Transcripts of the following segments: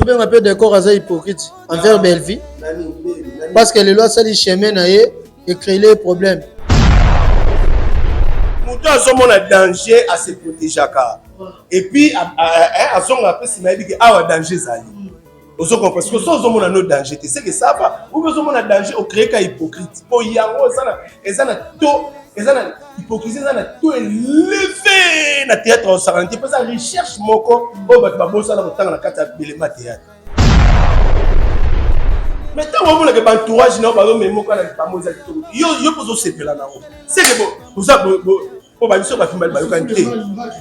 bien un peu d'accord à hypocrite envers Belvi. Parce que les lois, ça dit chemin et créer les problèmes. Mouton a son danger à se protéger. Et puis, à son rappel, il m'a dit qu'il y a un danger. Parce que si on a un danger, c'est que ça va. Ou si on a un danger, on crée un hypocrite. Pour y avoir hypocrisie, ça a tout élevé dans le théâtre au Saranti. Parce que la recherche, on va faire dans la carte de théâtre. Mais tant que vous avez un entourage, vous avez un entourage, c'est que vous avez pour ba biso ba tumbali ba yokante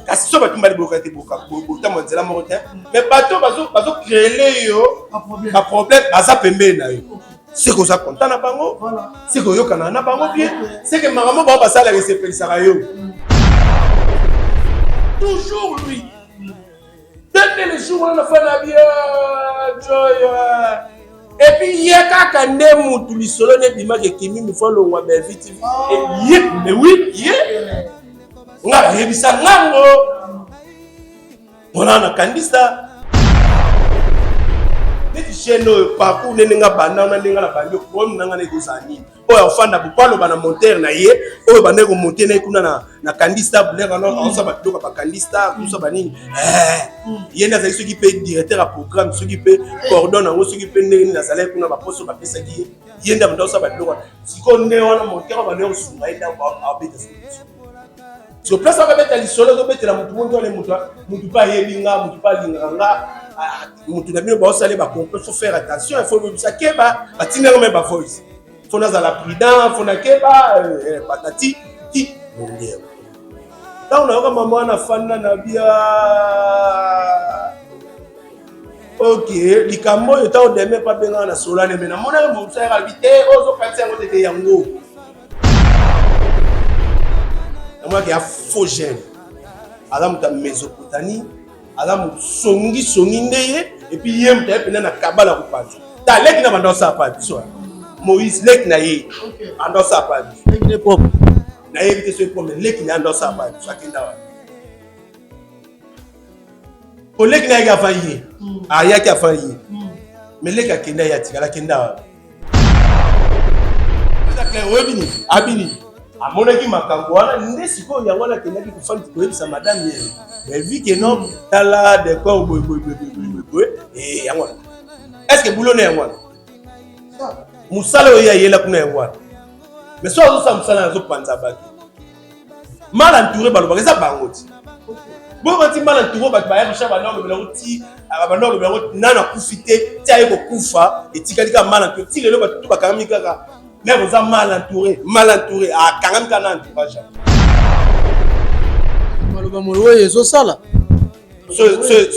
kasi so ba tumbali ba yokante boka monzela morotin mais bato bazo créer yo ba problème baza pembe na yo c'est que ça content na bango c'est que yo kana na bango bien c'est que maramo ba sala que c'est pelisa yo toujours lui dès le jour on a fait la bien joy et puis il y a kaka ndemu tu lisolo ne bima ke kimi mi fo lo wa be vite et mais oui on a révisé ngango on a candidat neti cheno parcours nenga banda on nenga la bandi ko nanga ne kozani o ya fanda bupalo bana monteur na ye o bana ko monter na kuna na candidat bule kana on sa ba doka ba candidat tout ça bani yenda za ceux qui paye directeur à programme ceux qui paye coordonne en ceux qui paye nenga na salaire kuna ba poste ba pesa ki yenda banda sa ba doka siko ne wana monteur ba ne o sunga ida ba abeta sur place on va mettre les solos on mettre la mutu les mutu pas yelinga mutu pas linganga mutu na bien ba osale ba comprendre faut faire attention il faut même ça keba batinga même ba voice faut na la prudent faut na keba patati ti mondial là on a vraiment maman na fanda na bia OK likambo yo ta o deme pas benga na solane mais na mona mo sa habité ozo penser ngo te yango. Moi qui a faux gène adam ta Mésopotamie adam songi ndeye et puis yem ta pena na kabala ko pati ta lek na bando sa pati so Moïse lek na ye ando sa pati lek ne pop na ye bité so pop lek na ando sa pati so kinda wa ko lek na ga fayi aya ki afayi mais lek akenda ya tikala kenda wa ça clair webini abini amonaki makambo wana nde siko yango na kenaki kufandi koyebisa madame ye mais vu que non tala de quoi boy et yango est-ce que boulot na yango musala oya yela kuna yango mais so azo sa musala azo panza baki mal entouré baloba eza bangoti bon quand il mal entouré bat ba ya chaba na lo ti abana lo bango nana kufite ti aye ko kufa etikali mal entouré ti lelo batu bakami kaka mais vous êtes mal entouré à 40 canaux entourage maloba molo yezo sala ce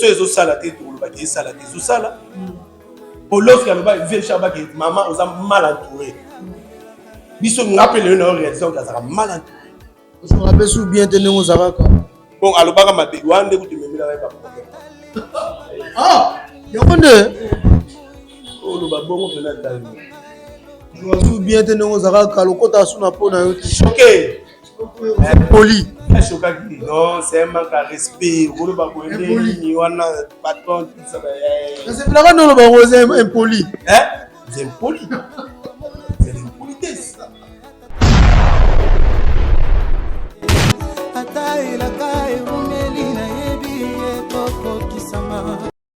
yezo sala te to ba te sala te zo sala pour l'autrealoba vient chaba que maman vous êtes mal entouré biso ngapele na réalisation que ça mal entouré je me rappelle sous bien tenir aux araka bon aloba ka mabe wande ku te memela ba problème yakonde o lo ba bongo pena tali je me bien tenir aux araka le kota suna pona yo choqué poli choqué non c'est un manque de respect o lo ba ko ni wana patron tout ça c'est là non le bango c'est impoli c'est impoli c'est l'impolitesse.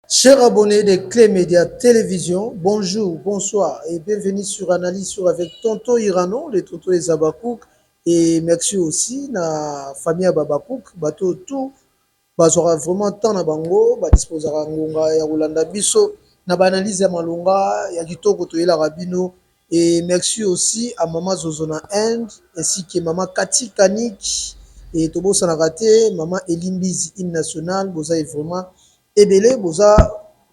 Chers abonnés de Clé Média Télévision, bonjour, bonsoir et bienvenue sur Analyse sur avec Tonton Irano, le Tonton Ezabakouk et merci aussi na famille Babakouk, bateau tout, bazora vraiment temps na bango, ba disposera ngonga ya Rolanda Biso, na ba analyse ya malonga ya kitoko to yela rabino et merci aussi à maman Zozona End ainsi que maman Kati Kanik et Tobo Sanagate, maman Elimbizi Hymne National, boza vraiment ebele boza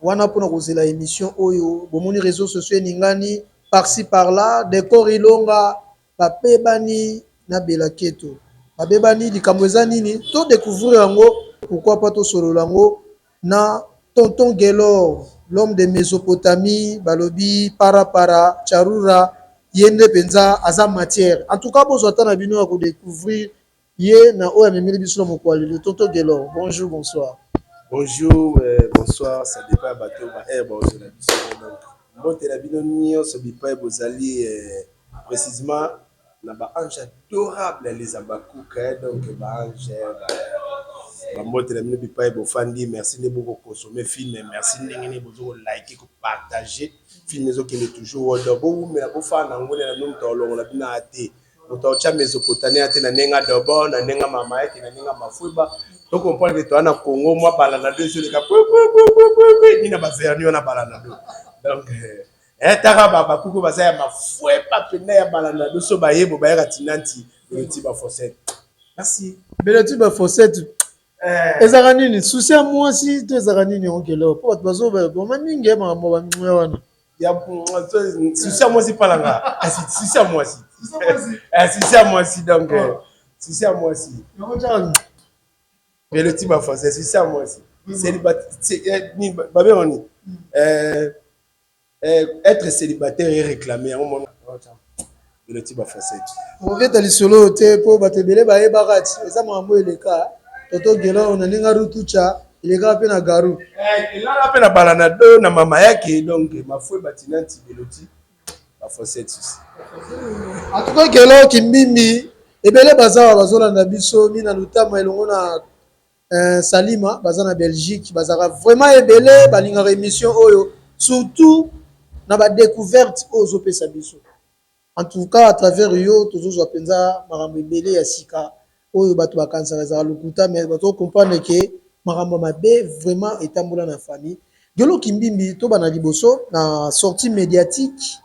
wana pona kozela émission oyo bomoni réseaux sociaux ningani par-ci par-là décor ilonga bapebani na belaketo babebani likambo eza nini to découvrir yango pourquoi pas to solo lango na tonton Gelor l'homme de Mésopotamie balobi para charura yende penza aza matière en tout cas bozo tana bino ya ko découvrir ye na oya memeli biso mokwali le tonton Gelor bonjour bonsoir. Bonjour, bonsoir, ça dépend à bateau, bonjour la biso. Donc, bon, t'es la binonio, ce bipa bozali, précisément, na ba ange adorable les abakouka, donc ba ange, ba mbote la bino bipa bofandi, merci de beaucoup consommer film, merci de beaucoup liker, partager, film les autres qui est toujours au double, mais la bofa na ngone na nous t'olong la bina ate. Motaocha Mésopotamie ate na nenga d'abord na nenga mama ete na nenga mafuba to comprendre que toi na Congo moi balana deux sur le cap ni na bazerni na balana deux donc tara baba kuko bazaya mafue pa pena ya balana deux so bayebo bayaka tinanti le tiba fossette merci belati ba fossette ezaka nini susi ya mwasi to ezaka nini okelo po bato bazoboma mingi ya makambo bamwa wana ya susi ya mwasi palanga susi ya mwasi susi ya mwasi donc susi ya mwasi mais le type français susi ya mwasi être célibataire et réclamer un moment le type français oveta lisolo te po bato ebele bayebaka ti eza makambo eleka totogela onalinga rutucha eleka mpe na garu elala mpe na balana do na mama yake donc mafue batinanti beloti bafosete susi atuka kelo kimbimbi ebele bazawa bazolanda biso mina lutama elongo na Salima baza na Belgique bazaka vraiment ebele balingaka émission oyo surtout na ba découverte ozo pesa biso en tout cas à travers yo tozozwa penza makambo ebele ya sika oyo bato bakansaka ezaka lokuta mais bato comprendre que makambo mabe vraiment etambola na famille gelo kimbimbi to bana liboso na sortie médiatique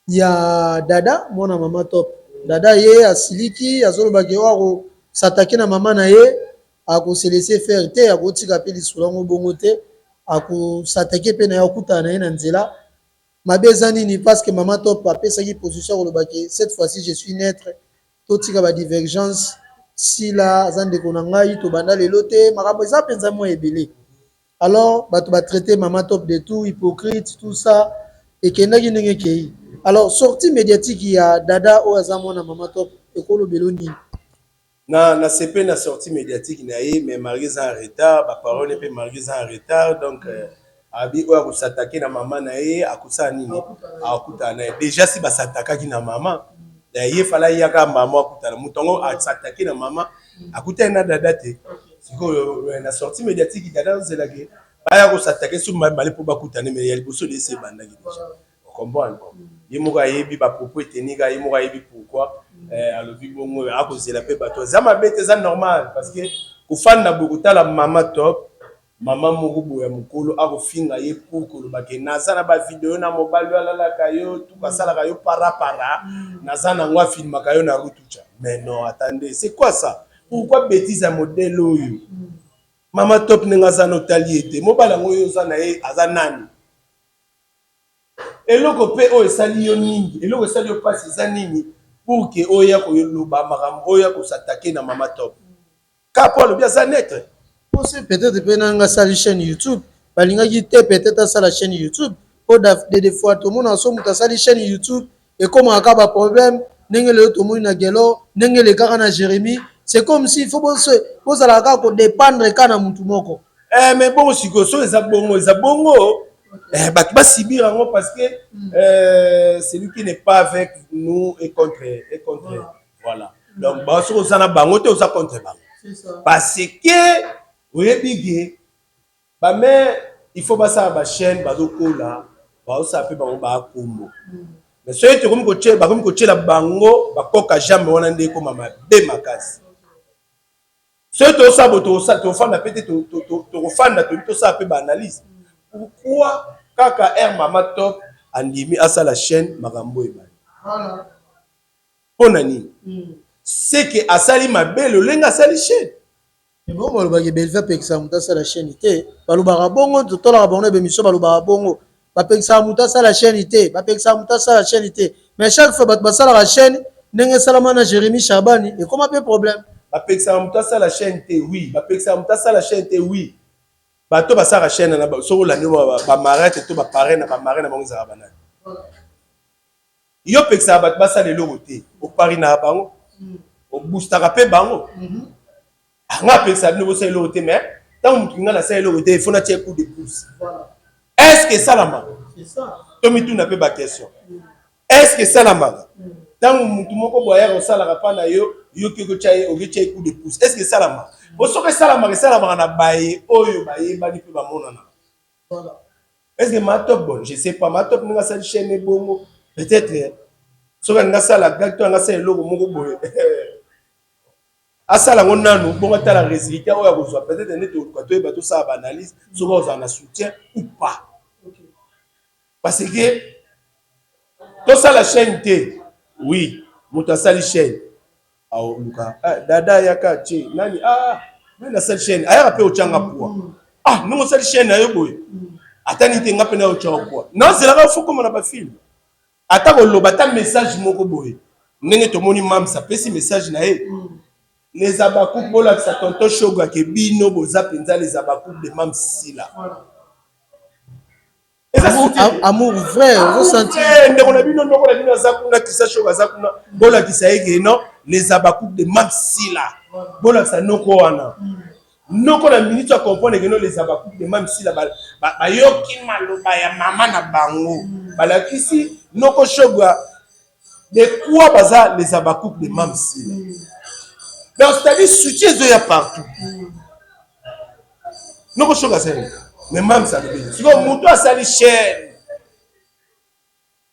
ya dada mwana mama top dada ye asiliki azolobaki wako s'attaquer na mama na ye ako se laisser faire te akotika pe lisolo ngo bongo te ako s'attaquer pe na yakuta na ye na nzela mabe eza nini parce que mama top apesaki position kolobaki cette fois-ci je suis neutre totika ba divergence si la aza ndeko na ngai tobanda lelo te makambo eza mpenza mwa ebele alors bato batraite mama top de tout hypocrite tout ça ekendaki ndenge ekei alors sortie médiatique ya dada oyo aza mwana mama top ekolobelo nini na CP na sortie médiatique na ye mais malgré ça en retard ba parole pe malgré ça en retard donc abi oyo s'attaquer na maman na ye akusa nini akuta na déjà si ba s'attaquer na maman na ye fala yaka maman akuta na mutongo s'attaquer na maman akuta na dada te siko na sortie médiatique dada zela ke baya ko s'attaquer sur mali pour bakuta ne mais ya liboso de se banda ki déjà comprendre ye moko ayebi ba propos etenika ye moko ayebi pourquoi alobi bongo akozela pe bato za mabe te za normal parce que kofanda bokutala mama top mama moko boya mokolo akofinga ye pour kolobake naza na ba video na mobali alalaka yo tukasalaka yo para naza nango afilmaka yo na rutucha mais non attendez c'est quoi ça pourquoi bêtise ya modèle oyo mama top ndenge aza na otali ete mobali yango oyo oza na ye aza nani eloko pe oyo esali yo nini eloko esali yo pasi eza nini pour que oya koyoloba makambo oya kosatake na mama top kapo alobi aza netre ose peut-être mpe nanga asali chaîne YouTube balingaki te peut-être asala chaîne YouTube po de fois tomona so moto asali chaîne YouTube ekomaka baproblème ndenge lelo tomoni na gelo ndenge elekaka na Jérémie c'est comme si il faut bozala kaka kodépendre ka na mutu moko mais bongo sikoyo so eza bongo bato basibir yango parce que celui qui n'est pas avec nous est contre voilà donc soki oza na bango te oza contre bango parce que oyebi ke bamare il faut basala bachaîne bazokola baosala mpe bango baakombo mais soki bakomi kotiela bango bakoka jambe wana nde ekoma mabe makasi soki tosala bo tofanda mpe te tokofanda tosala mpe baanalyse pourquoi kaka air mama top andimi asala chaîne makambo ebali mpona nini c'est que asali mabe lolenge asali chaîne bon balobaki belva apekisaka moto asala chaîne te balobaka bongo totolaka bango na bemission balobaka bongo bapekisaka moto asala chaîne te bapekisaka moto asala chaîne te mais chaque fois bato basalaka chaîne ndenge esalama na Jérémie Chabani ekoma mpe problème bapekisaka moto asala chaîne te oui bapekisaka moto asala chaîne te oui bato basala chaîne na soki olandi bamarete to bapare na bamare na bango ezalaka banani yo opekisaka bato basala eloko te opari na bango obustaka mpe bango anga apekisaka bino bosala eloko te mais tant mutu nga na ça le côté il faut na tirer coup de pouce. Est-ce que ça la marque? C'est ça. Tomi tout n'a pas question. Est-ce que ça la marque? Tant mutu moko boya ko sala ka pana yo kiko chaye o tirer coup de pouce. Est-ce que ça la marque? Bo soke ça la marque na baye oyo baye ba ni pe ba monana. Voilà. Est-ce que ma top bon? Je sais pas, ma top nga sa chaîne bongo peut-être. Soka nga sala gacto nga sa logo moko boye. Asala ngonanu bongo ta la résultat oyo kozwa peut-être net to to ba to sa analyse soka oza na soutien ou pas. Parce que to ça la chaîne T. Oui, moto sali chaîne. Ah Luka, dada yaka chi nani mais na sali chaîne aya pe o changa poa. Non sali chaîne ayo boye. Atani te nga pena o changa poa. Non, c'est la faut comme on a pas film. Ata ko loba ta message moko boye. Ndenge to moni mam ça pesi message na e. Les abakouk bola sa tonton shoga ke bino boza penza les abakouk de mam sila. Amour vrai, ressenti. Ndeko na bino ndoko na bino zakuna kisa shoga zakuna bola kisa ege non les abakouk de mam sila. Bola sa noko wana. Noko na minute à comprendre que non les abakouk de mam sila ba yoki maloba ya mama na bango. Bala kisi noko shoga de quoi baza les abakouk de mam sila. Donc, c'est-à-dire, soutien est partout. Nous ne sommes pas sérieux. Mais même ça, si on monte à sa chaîne,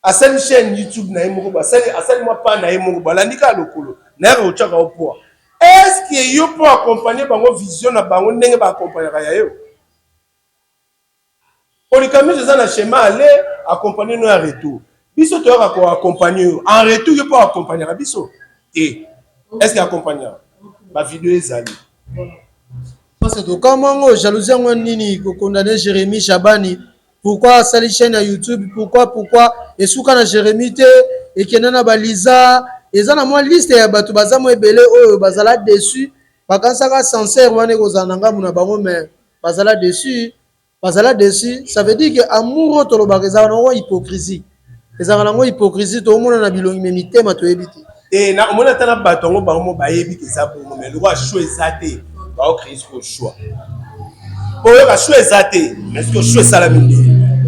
à sa chaîne YouTube, à sa moi pas l'andika lokolo, n'a au tchaka au poids. Est-ce que vous pouvez accompagner par vos visions, par vos n'est pas accompagner à eux? Pour les camions, je un schéma aller accompagner nous en retour. Biso tu vas accompagner en retour, vous pouvez accompagner à Biso. Et est-ce qu'il accompagne? Ma vidéo est allée. Parce que comment jalousie on nini condamner Jérémy Chabani, pourquoi sa chaîne à YouTube, pourquoi et sous kana Jérémy te et kenana baliza et ça na moi liste ya batu baza mo ebele oyo bazala dessus bakansaka sincère wane kozananga muna bango mais bazala dessus ça veut dire que amour to lobaka za na hypocrisie ezaka nango hypocrisie to mona na bilongi me mitema to ebiti. Et na omona tana batongo bango bayebi ke za bongo mais le roi choisir te ba o créer ce choix. Pour le choisir te mais ce que choix ça la minde.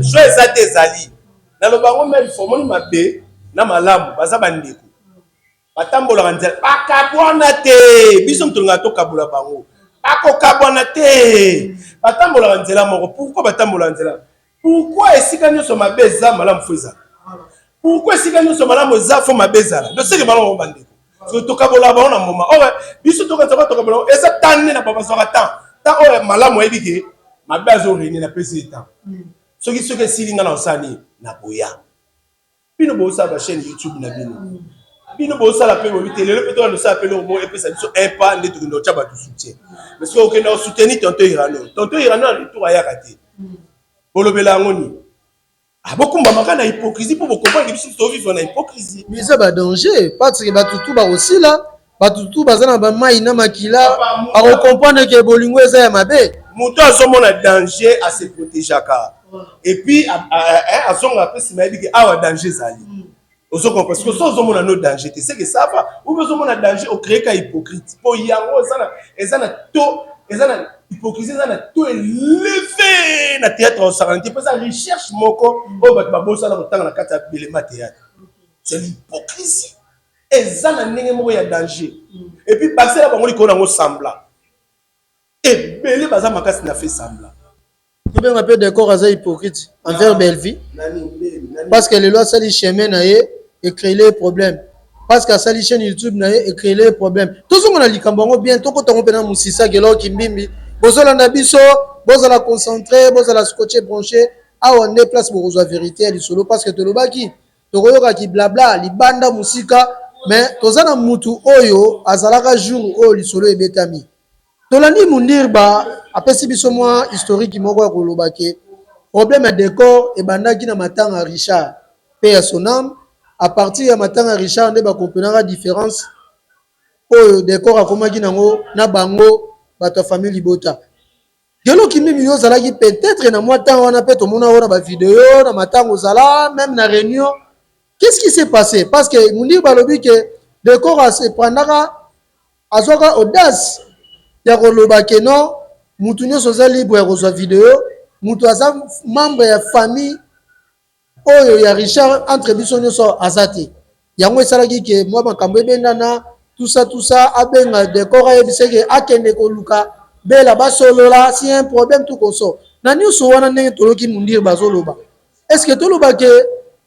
Choisir te zali. Na lo bango mais faut moni mabe na malamu baza bandeko. Batambola kanzela bakabwana te. Biso mtonga to kabula bango. Ako kabwana te. Batambola kanzela moko. Pourquoi batambola kanzela? Pourquoi esika nyoso mabe za malamu feza? Pourquoi si nous sommes là, nous avons ma bezala. Je sais que nous avons bandé. Parce que tout le monde a un moment. Oh, biso tout le monde a et ça tanné na papa sera temps. Tant oh malamu ebiki, ma base au réuni na pesi temps. Ce qui si linga na osani na boya. Bino bo sa ba chaîne YouTube na bino. Bino bo sa la pe bo télé, le peut-on nous appeler au mot et puis ça dit un pas net de notre chaba de soutien. Parce que aucun nous soutenir tonton Irano. Tonton Irano a retour à yakati. Bolobela ngoni. Ah, beaucoup de hypocrisie pour vous comprendre que nous vivons en hypocrisie. Mais ça va danger. Parce que Batutu va aussi là. Batutu va dans la maïna makila. À comprendre que Bolingo est à ma baie. Mouton a son danger à se protéger. Et puis, à son rappel, c'est ma vie qui a un danger. Parce que si on a un danger, c'est que ça va. Ou bien on a un danger, on crée un hypocrite. Pour y avoir, ils ont un hypocrisie na tout élevé na théâtre au saranti parce que recherche moko o ba bosa na kotanga na kata belema théâtre c'est l'hypocrisie et ça na ndenge moko ya danger et puis passer la bango likona ngo semblant et belé baza makasi na fait semblant tu bien un peu d'accord à ça hypocrite envers Belvi parce que les lois ça les chemin na et créer les problèmes parce que ça les chaîne YouTube na et créer les problèmes tout ce qu'on a likambango bien to ko tongo pena musisa gelo kimbimbi bozala na biso bozala concentré bozala scotché branché awa ne place pour la vérité du solo parce que to lobaki to koyoka ki blabla libanda musika mais tozana mutu oyo azalaka jour o li solo ebetami tolandi mundir ba apesi biso moi historique moko ko lobaki problème de décor et bandaki na matanga Richard paix à son âme à partir ya matanga Richard ne ba comprendre différence oyo décor akomaki nango na bango bato famille libota gelo kimi yo zalaki peut-être na moi temps wana pe to mona wana ba vidéo na matango zala même na réunion qu'est-ce qui s'est passé parce que mundi balobi que décor a se prendra azoka audace ya koloba que non mutu nyonso aza libre ya kozwa video, mutu aza membre ya famille oyo ya Richard entre biso nyonso aza te. Yango esalaki ke mwa makambo ebendana tout ça abenga décor ayebisa ke akende koluka bela basolola si un problème tout koso na nyonso wana ndenge toloki mundir bazoloba. Est-ce que toloba ke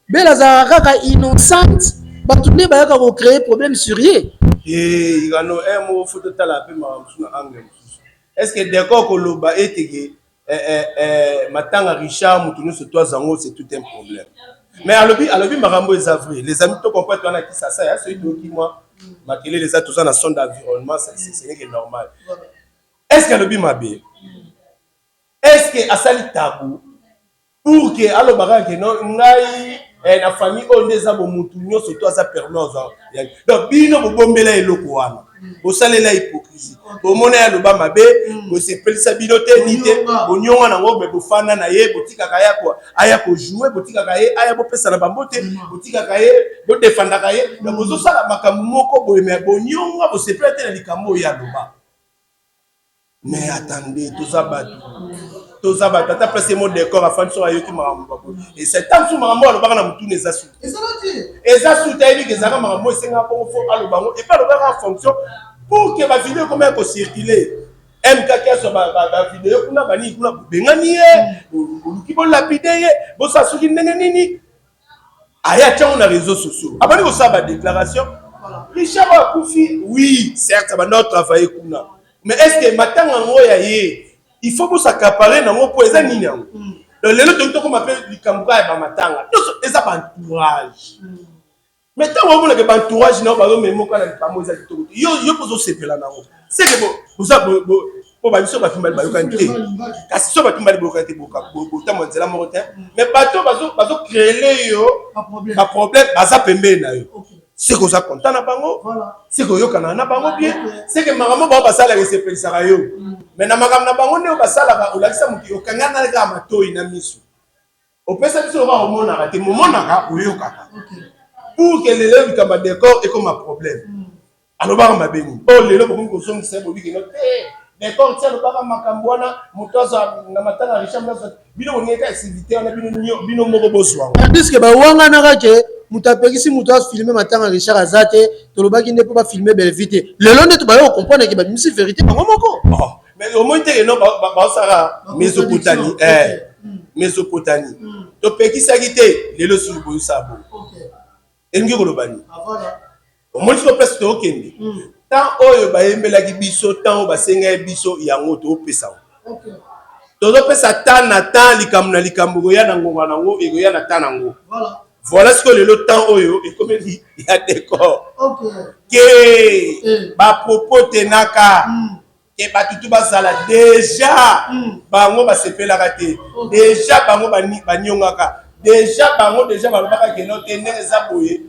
bela azalaka kaka innocente bato nde bayaka kocréer problème sur ye? Igano mo foto tala pe makambo na angle mosusu. Est-ce que décor koloba eteke matanga Richard mutu nyonso to azango c'est tout un problème. Mais alobi makambo ezavri les amis to comprendre toi na ki ça ya celui qui moi makele les autres na son d'environnement c'est n'est normal. Est-ce que alobi mabe? Est-ce que asali tabou pour que alobaka ke non ngai na famille on des abo mutu nyonso to asa permanence donc bino bobombela eloko wana bosalela hypocrisie bomona ya loba mabe bo sepelisa bino te nite bonyonga nango be bofana na ye botikaka ya kwa aya ko jouer botikaka ye aya bopesa na bambote botikaka ye bo defendaka ye donc bozo sala makambo moko boyeme bonyonga bo sepela te na likambo ya loba. Mais attendez tout ça tata place mon décor afin so ayoki makambo et c'est tant so makambo alobaka na mutu neza su eza su tayi ke zaka makambo esenga po fo alobango et pas lobaka en fonction pour que ba vidéo comment ko circuler MK so ba vidéo kuna bani kuna bengani ye luki bo lapide ye bo sa suki ndenge nini aya tchango na réseaux sociaux abani ko sa ba déclaration Richard a kufi oui certes ça va notre travailler kuna mais est-ce que matanga ngoya ye il faut que ça s'accaparer dans mon poids nini yango donc lelo to ko m'appelle likambuka ya matanga eza ba entourage mais tant on que ba entourage na ba memo kana likambo eza kitoko yo pozo sepela nango c'est que bo ça bo ba biso ba fimbali ba yokanté kasi so ba fimbali bo yokanté bo ta monzela mo te mais bato bazo créer yo ba problème baza pembe na yo. C'est que ça content na bango, c'est que yo kana na bango bien, c'est que makambo ba basala ke sepelisa yo. Mais na makambo na bango ne basala ka olakisa muki yo kanga na ka matoi na misu. Opesa biso ba omona ka te momona ka oyo kaka. Pour que l'élève kamba décor et comme un problème. Alors ba ma beni. Oh lelo ko ko songi se bo bi ke no décor tsa lo ba makambo wana mutoza na matanga Richard bino ngeka activité on a bino moko boswa. Tandis que ba wanga na ka ke mutapekisi mutu a filmer matanga Richard azate tolobaki nde po ba filmer belle vite lelo nde to ba yo comprendre ke ba misi vérité bango moko mais au moins te no ba sara Mésopotamie Mésopotamie to pekisa kite lelo sur boyo sabo elingi kolobani au moins to place to okende tant oyo ba yembela ki biso tant ba senga biso yango to pesa to pesa tant na tant likambo ya na ngonga nango ego ya na tant nango voilà ce que le temps oyo et comme il y a décor que ba propos tenaka et ba tutu basala déjà bango ba sepela kate déjà bango ba nyongaka déjà bango déjà ba lobaka ke no tene za boye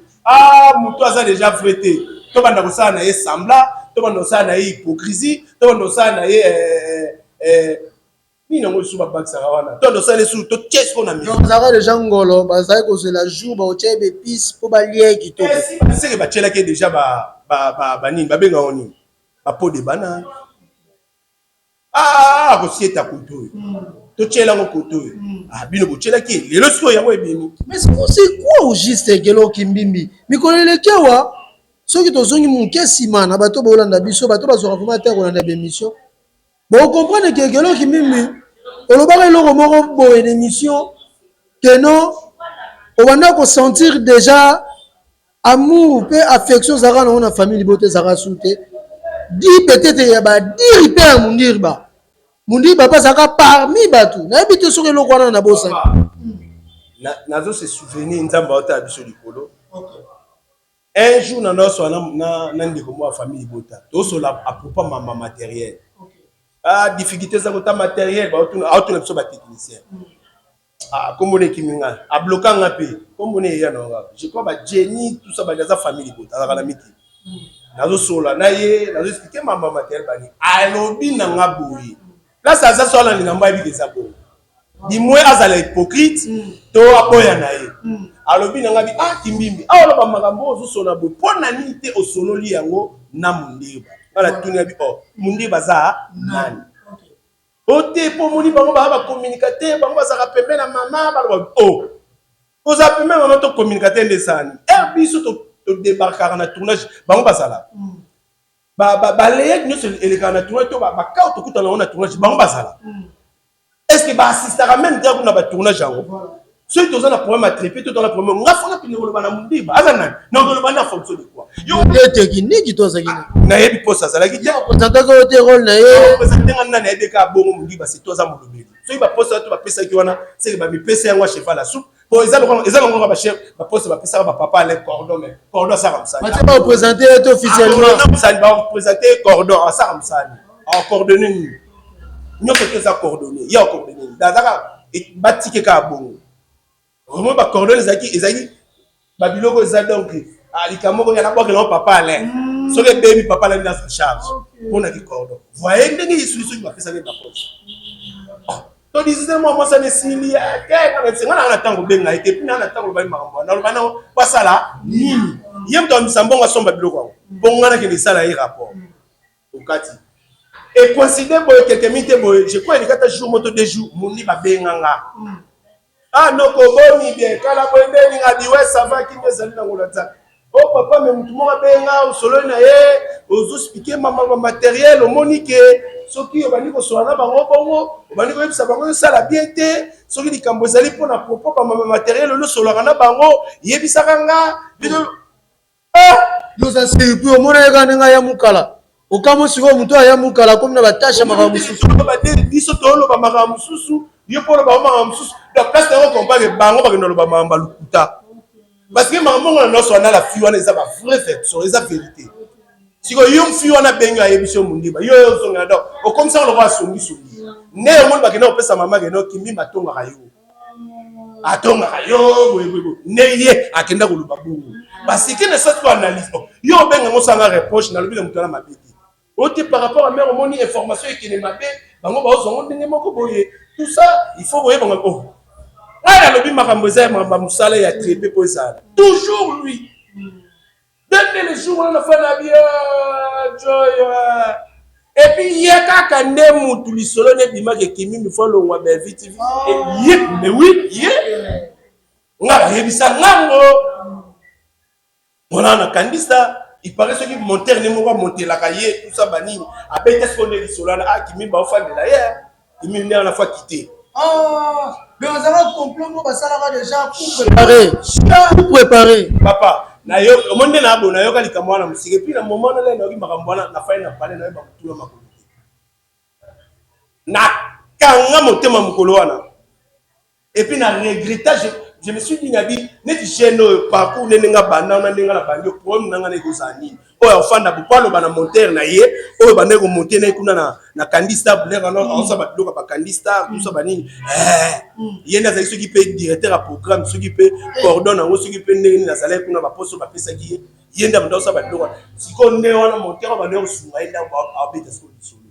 muto aza déjà frité to banda ko sana ye sembla to banda ko sana ye hypocrisie to banda ko sana ye ni nango suba baksa wana tondo sale su to qu'est-ce qu'on a mis donc ça va les gens ngolo bazai ko se la jour ba oche be pis po ba lié ki to c'est que ba tchela ke déjà ba nini ba benga oni ba pot de banane ko sieta kuto to tchela ngo kuto bino bo tchela ke lelo siko yango ebini mais c'est quoi au juste gelo kimbimbi mikolele kewa soki to zongi munke simana bato ba olanda biso bato ba zo vraiment terre olanda be mission. Bon, comprenez que quelqu'un qui mime, on va parler de l'émission, que non, on va sentir déjà amour et affection zara dans la famille beauté zara souté. Dit peut-être il y a 10 pères mundir ba zaka parmi batu. Na habite sur le lokwana na bossa. Nazo se souvenir nzamba ota biso likolo. Un jour na ndeko mo famille bota. To so la à propos maman matériel. Difficulté ça côté matériel ba auto so ba technicien comme on est kiminga a bloquer ngapi comme on est ya no je crois ba Jenny tout ça ba za famille ko ta la miti nazo sola na ye nazo expliquer maman matériel bani alobi na ngaboyi là ça sola ni ngamba bi ke bo di moins azala hypocrite to aboya na ye alobi na ngabi kimbimbi alo ba makambo zo sola bo pona ni te osololi yango na mundiba. Voilà, tout le monde mundiba za nani. Ote pour moni bango ba communicateur bango za rappeler na maman ba oh. Vous appelez même maman to communicateur ndesani. Biso to débarquer na tournage bango basala. Leyek nyonso eleka na tournage to bakao tokutana na tournage bango basala. Est-ce que ba assistera même dans na ba tournage yango? Ceux qui ont un problème à triper, tout dans le problème, on a fait un peu de monde. Non, on a fonction de quoi? Il y a des techniques qui sont là. Naïe bi posa ça la qui dit. Présentant que tu rôle naïe. Présentant un naïe de cas bon on dit bah c'est toi ça mon lobby. So il va posa tu vas pesa qui wana c'est que bah mi pesa yango cheval la soupe. Pour ils ont ba chef ba posa ba pesa ba papa les cordon mais cordon ça comme ça. Tu vas présenter officiellement. Ça va présenter cordon ça comme ça. En coordonné. Nous que ça coordonné. Il y a coordonné. D'ailleurs et bâti ka bon. Vraiment ba coordonner ezaki ba biloko eza donc alikamoko ya na kwa que papa allait so que baby papa là dans sa charge pour na ki cordon voyez ndenge isusu ba pesa ba poche to disait moi ça ne sili ke na tsenga na tango benga et puis na tango ba makambo na lobana kwa sala nini yem to misambongo somba biloko bonga na ke sala y rapport okati et considère boy quelques minutes boy je crois il y a jour moto 2 jours moni ba benganga. Ah non, boni bien. Quand la bonne ni a dit ouais ça va qui me zali na ngolata. Oh papa mais mutu mo benga o solo na ye, ozo expliquer maman matériel o monique soki obani ko soana bango bongo, obani ko yebisa bango ça la bien té, soki likambo zali pona propos ba maman matériel lo solo na bango, yebisa kanga. Nous a surpris au mona nga ya mukala. Okamo siko mutu ya mukala comme na batasha makamususu. Ba de biso to lo ba makamususu. Yo pour le bama msusu donc place on compare bango ba no bama lukuta parce que maman on no so na la fi wana eza ba vrai fait so eza vérité siko yo fi wana benga yebiso mundiba yo so ngado o comme ça on le voit songi songi ne mo ba kena opesa mama kena kimi matonga kayo atonga kayo ne ye akenda kuluba bungu parce que ne ça tu analyse yo benga mo sanga reproche na lobi mutana mabeti ote par rapport à mère moni information qui ne mabe bango ba zo ndenge moko boye. Tout ça, il faut voir bon oh. Là le bima kamboza ma musala ya trépé pour ça. Toujours lui. Dès les jours on a fait la bien joy. Et puis il y a kaka ndemu tu li solo ne bima ke kimi mi follow wa be vite vite. Et mais oui, nga yebisa ngango. On a un candidat, il paraît que qui monter ne mo monter la cahier tout ça bani. Après qu'est-ce qu'on est li solo na kimi ba fan de d'ailleurs. Il m'est à la fois quitté. Ah, mais on a un complot, ça là déjà pour préparer. Papa, na yo, au monde na bo na yo kali kamwana musike. Et puis le moment là, na yo makambwana na faina pale na yo ba kutula makolo. Na kanga motema mukolo wana. Et puis na regrettage, je me suis dit nabi, neti gêne parcours nenga bana na nenga la banyo problème nanga ne kozani. Oyo fanda bupalo bana monter na ye oyo bande ko monter na kuna na candidat blaire on ça ba loka ba candidat tout ça banini yenda za qui peut directeur à programme ceux qui peut coordonner ngo ceux qui peut ndeni na salaire kuna ba poste ba pesa ki yenda ndo ça ba loka siko ne wana monter ba ne osunga yenda ba beta siko solo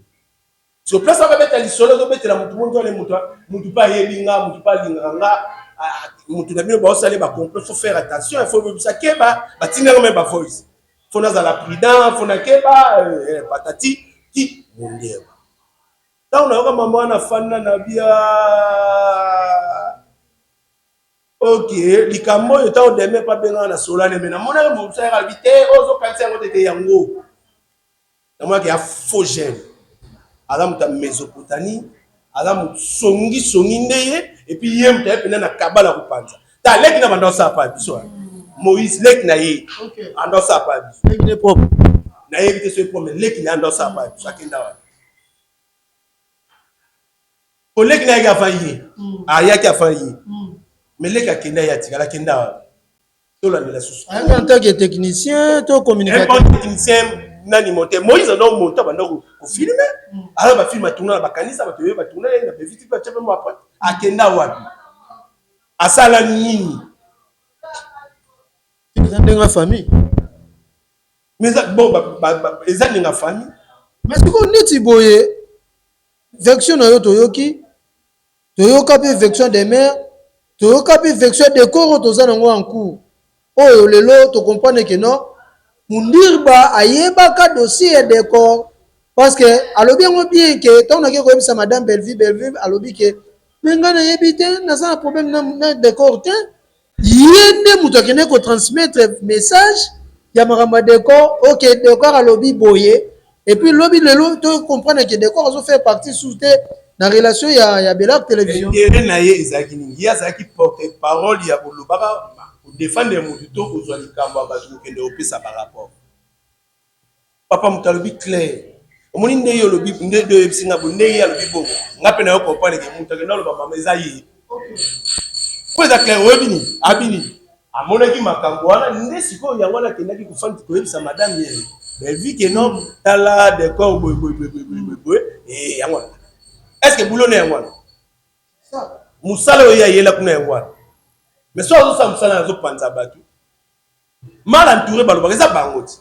so place ba beta li solo zo beta la mutu mondo le mutu pa yelinga mutu pa linganga mutu na bino ba osale ba complot faut faire attention il faut ça keba ba tinga même ba voice faut na la prudent faut na keba patati qui mondeba tant on a maman na fana na bia OK likambo yo tant de même pas benga na solane mais na mona mo ça ra vite ozo kanisa ngote te yango na moi qui a faux gène ala muta Mésopotamie ala mu songi ndeye et puis yem ta pe na kabala kupanza ta leki na banda sa pa biso Moïse lek na ye ando sa pa biso lek ne propre na ye vite ce problème lek na ando sa pa biso akenda wa o lek na ya fayi aya ki afayi mais lek akenda ya tikala kenda wa to la la sous en tant que technicien to communicateur technicien nani monter Moïse non monter banda ko filmer alors ba film tourner ba kanisa ba toye ba tourner na vite ba chepe mo après akenda wa asala nini dans la famille. Mais bon, ils ont une famille. Mais ce qu'on dit, boye, vection na toyoki, toyoka pe vection des mères, toyoka pe vection des corps tozanango en cours. Oh lelo to comprendre que non, mundirba ayeba ka dossier des corps, parce que alobi yango bien que tant na ko yebisa madame Belleville alobi que mais nga na yebi te naza na problème na décor te ye nde moto akende ko transmettre message ya makambo ya décor ok décor alobi boye et puis lobi lelo to comprendre que décor azo faire partie sous te na relation ya Belac télévision intérêt na ye ezalaki nini ye azalaki porte parole ya kolobaka kodefendre motu to kozwa likambo ya bato kokende kopesa barapport papa moto alobi clair omoni ndenge olobi ndenge oyebisi nga bo ndenge ye alobi bongo nga mpe na yo comprendre ke moto akende oloba mama eza ye po eza clair oyebi nini abi nini amonaki makambo wana nde sikoyo yango wana akendaki kofandi koyebisa madame ye Belleville ke non tala décor boye yango wana est-ce que boulot na yango wana musala oyo ayela kuna yango wana mais so azosala musala azopanza bato mal entouré balobaka eza bango ti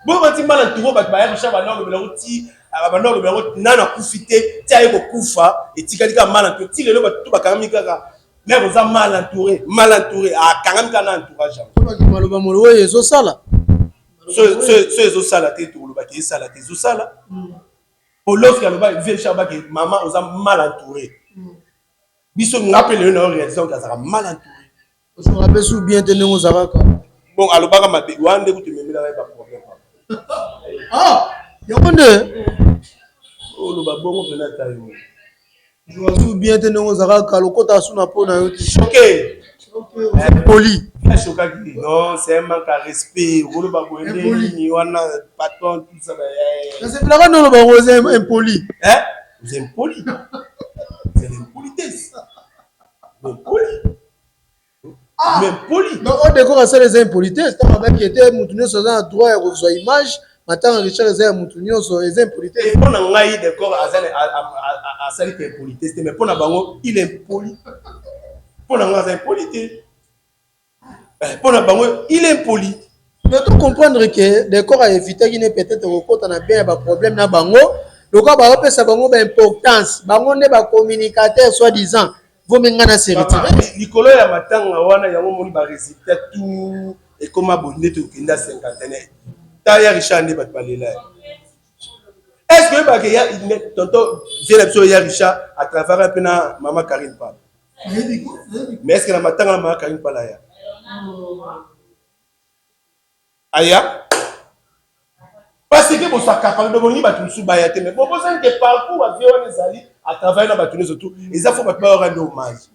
boyo bati mal entouré bato bayakisha bana olobela ngo ti bana olobela ngo nana akufi te ti aye kokufa etikali kaka mal entouré ti lelo bato bakangami kaka mais oza mal entouré akangami kaka na entourage yango maloba molo oyo ezosala so ezosala te tokolobaki esala te ezosala po lorsque alobaki vie abaki mama oza mal entouré biso nga mpe lelo na réalisation azalaka mal entouré osorape su bien te ndenge ozalaka bon alobaka mabe wana nde kutememelaka ye baproblème yango nde oloba bongo mpena tayo su bien te ndenge ozalaka lokota su na mpo na yo te choqué poli chokaki non c'est un manque à respect oloba boyendeni wana patron tout ça nasepelaka nde oloba ngo eza impoli vous êtes impoli c'est l'impolitesse mais poli donc on décore asala eza impolitesse ntango abaki ete motu nyonso aza na droit ya kozwa image matanga richard eza ya motu nyonso eza impolitesse mpo na ngai décor asali te impolitesse te mais mpo na bango il est impoli mpo na ngai aza impoli te mpo na bango il est impoli mais to comprendre que décor aevitaki ne peut-être kokota na bien ya baproblème na bango lokola baopesa bango baimportance bango nde bacommunicateur soi disant vomenga na se retire likolo ya matanga wana yango moni baresultat tout ekoma bonde tokende ya cinquantaine ta ya richard nde bato balela est ce que oyebaka ya tonto vie na biso ya richard à travers mpe na mama karine pala mais est ce que na matanga na mama karine pala ya aya parce que bosaka pardon bongi bato mosusu baya te mais bobosani ke parcours avie wana ezali à travers na bato nyonso tu eza fo bato baorande hommage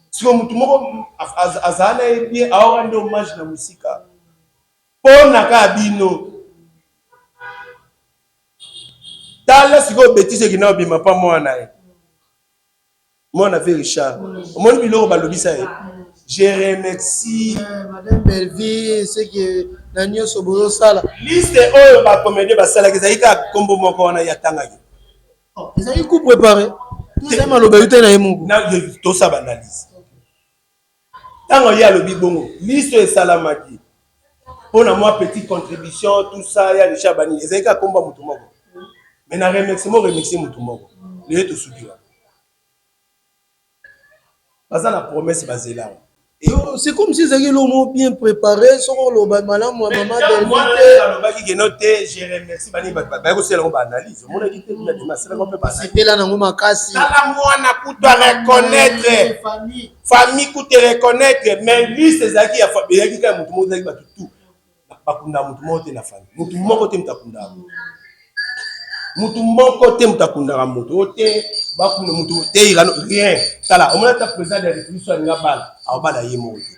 siko motu moko azala na ye bien aorande hommage na mosika mpo na kaka bino tala sikoyo betise ekina obima mpa mwana ye mwana ve richard omoni biloko balobisa ye je remercie madame Belleville ce que na nyonso bozosala liste oyo bacomédie basalaki ezali kaka nkombo moko wana yatangaki ezali coup préparé tozali maloba yo te na ye moko tosala banalyse ntango ye alobi bongo liste oyo esalamaki mpo na mwa petite contribution tout ça ya richard banini ezali kaka nkombo ya motu moko mais na remercie motu moko leye tosuki wana baza na promesse bazela c'est comme si ezalaki lomo bien préparé soko oloba malamu ya mama alobaki keno te je remercie bani baye kosalango baanalyse omonaki te naselako mpe basepela nango makasi tala mwana kutu areconnaitre famille kutu reconnaître mais liste ezalaki ezalaki kaka motu moko ezalaki bato tu bakunda motu moko te na famille motu moko te moto akundaka motu moko te moto akundaka moto o te bakunda motu te irano rien tala omona ta président de la république so alinga bala aobala ye moko te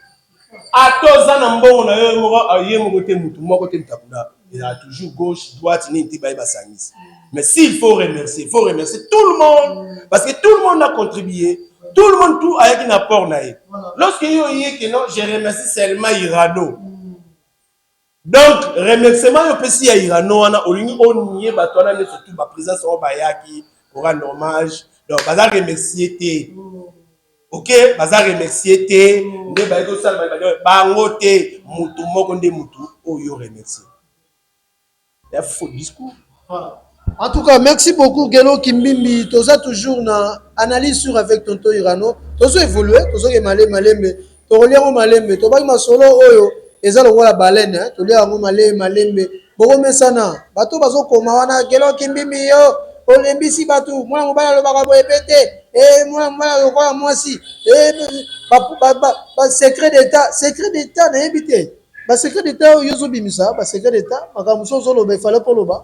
ata oza na mbongo na yo moko ye moko te motu moko te moto akundaka ezala toujours gauche droite nini te baye basangisi mais s'il faut remercier tout le monde parce que tout le monde a contribué tout le monde tout ayaki na apport na ye lorsque yo oyeke non je remercie seulement irano donc remerciement yo pesi ya irano wana olingi onie bato wana nde surtout baprésence oyo bayaki orendre hommage donc baza remercier te ok baza remercier te nde bayaki osala bango te mutu moko nde mutu oyo remercier ya faux discours. En tout cas, merci beaucoup, Gelo Kimbimbi. Toza toujours na analyse sur avec Tonto Irano. Tozo évolué, tozo malé mais tozo malé, toba ma solo oyo. Eza longo la baleine, to lia ngo malé mais bokomesana bato bazokoma wana kelo kimbimbi yo olembisi bato mwana mobali alobaka boye pete mwana mobali lokola mwasi secret d'état nayebi te secret d'état oyo ozobimisa secret d'état makambo mosusu ozoloba efale mpo loba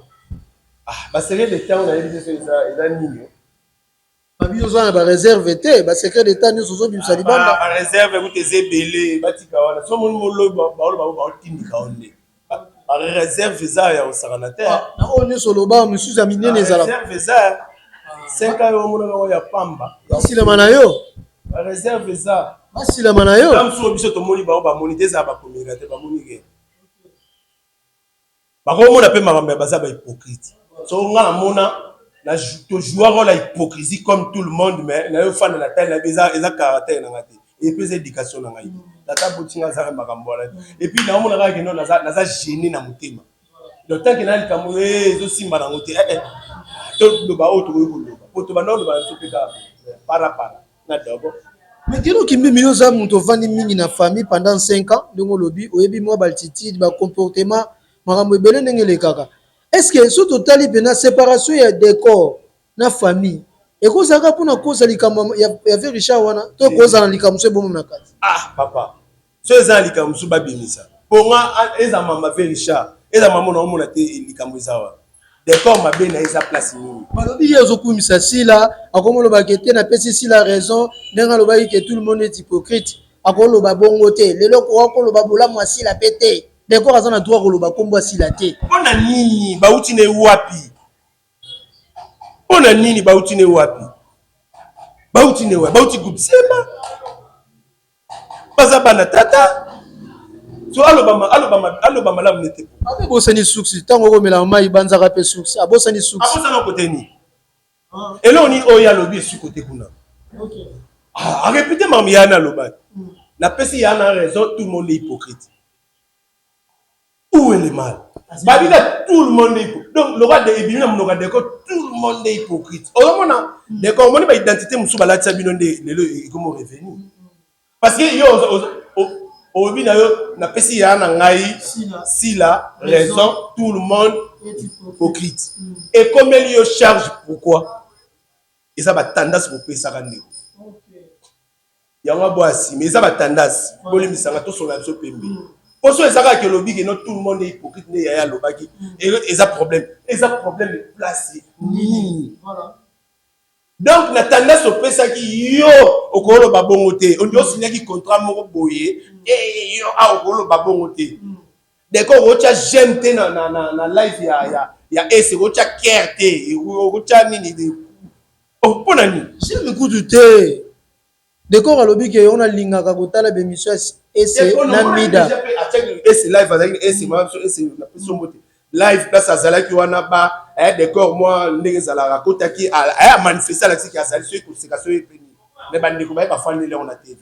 secret d'état oyo nayebi te eza nini babi oza na bareserve te secret d'état nyonso ozobimisa libanda bareserve kuta eza ebele batika wana so moni molobi baoloba baotindika o nde bareserve eza ya kosakana te na oyo nyonso oloba mosusu ya minene ezalaka reserve eza 5 ans omonaka oyo ya pamba basilama na yo bareserve eza basilama na yo mosusu biso tomoni bao bamoni te eza bakomika te bamoni ke bakomona mpe makambo ya baza bahypocrite so nga namona tojouar rôle ya hypocrisie comme tout le monde mais nayo fanda na tali na eza caractère na nga te epuis eza éducation na ngai tata botinga azaka makambo wana epuis naomona kaka keno naza gêné na motema donc tanke na likambo ezosimba nango te toloba oyo tokoki koloba po tobanda oloba na biso mpe kaka parapara na dabo mais kino kimbimi yo oza moto ovandi mingi na famille pendant 5 ans ndenge olobi oyebi mwa baltitude bacomportement makambo ebele ndenge elekaka est-ce que so totali mpena séparation ya décor na famille ekozalaka mpona koza likambo ya ve richard wana to kozala na likambo so ebomo na kati papa so eza na likambo so babimisa mponga eza mama ve richard eza mama naomona te likambo eza wana décor mabe na eza place nini balobi ye ozokumisa sila akomolobaki te napesi sila raison ndenge alobaki ke tout le monde est hypocrite akoloba bongo te lelo kokoloba bolamu ya sila pe te décor aza na droit koloba kombo ya sila te mpona nini bauti na ewapi mpona nini bauti na ewapi bauti gupsema baza bana tata so aloba malamu nete abosani suksi ntango okomela mai banzaka mpe suksi abosani suksi abosana kote nini eloko nini oyo alobi esu kote kuna arépété makambo yana alobaki napesi yana raison tout le monde est hypocrite où est le mal babika tout le monde est hypocrite donc le roi de ebini na monoko décor tout le monde est hypocrite ozomona décor omoni baidentité mosusu balatisa bino nde lelo ekomo revenu parce que yo obi na yo napesi ya na ngai sila raison tout le monde hypocrite ekomeli yo charge pourquoi eza batandasi kopesaka ndeko yango abo asime eza batandasi bolimisanga tosonga biso pembe poso ezaka ke lobiki no tout le monde est hypocrite nde yaya alobaki eza problème de place nini donc na tendance opesaki yo okoloba bongo te ondi osinyaki contrat moko boye yo okoloba bongo te décor otia jeune te na life ya ese otia care te otia nini mpona nini j'aime kutu te décor alobi ke on alingaka kotala bemission ese na mida ese live azalaki ese maso ese na pesombo te live place azalaki wana ba décor moi ndenge ezalaka akotaki aya manifeste alakisiki azali soki koseka soki epeni me bandeko baye bafandi lelo na tv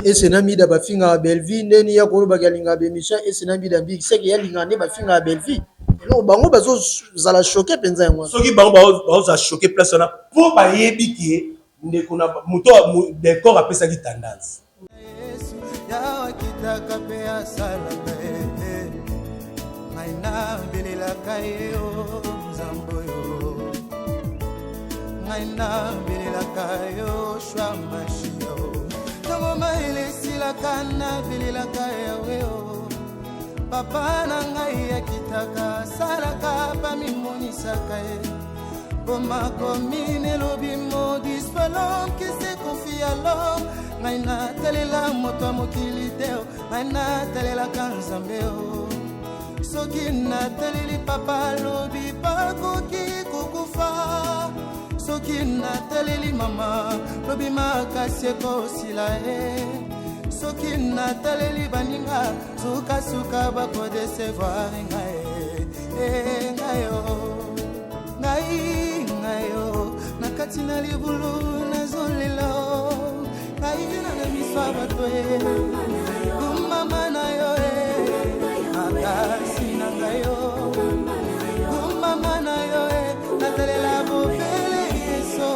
ese na mida bafingaka belvi ndeni ya kolobaki alingaka bemission ese na mida mbiki seke yalingaka nde bafingaka belvi eloko bango bazozala choke mpenza yango soki bango bazozala choke place wana mpo bayebi ke ndeko na moto décor apesaki tendance yakitaka pe asalaka ngaina belelaka ye o nzambo yo ngaina belelaka yo shwa mashio ntango maele esilaka na belelaka yawe o papa na ngai yakitaka asalaka bamimonisaka ye bomakomi nelobi modis pe l'homme qui se confie à l'homme ngai natalela moto ya mokili te ngai natalelaka nzambe o soki nataleli papa lobi bakoki kokufa soki nataleli mama lobi makasi ekosila ye soki nataleli baninga sukasuka bakodesevoir ngai ngayo nakati na libulu nazolela ngai na miso ya bato kumama na yo makasi na ngayo kumama na yo natalela bopele yeso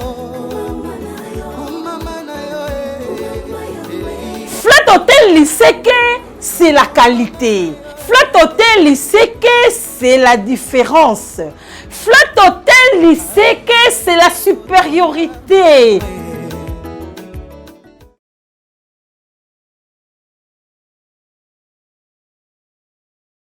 kumama na yo Flat Hotel Liseke, c'est la qualité. Flat Hotel, il sait que c'est la différence. Flat Hotel, il sait que c'est la supériorité.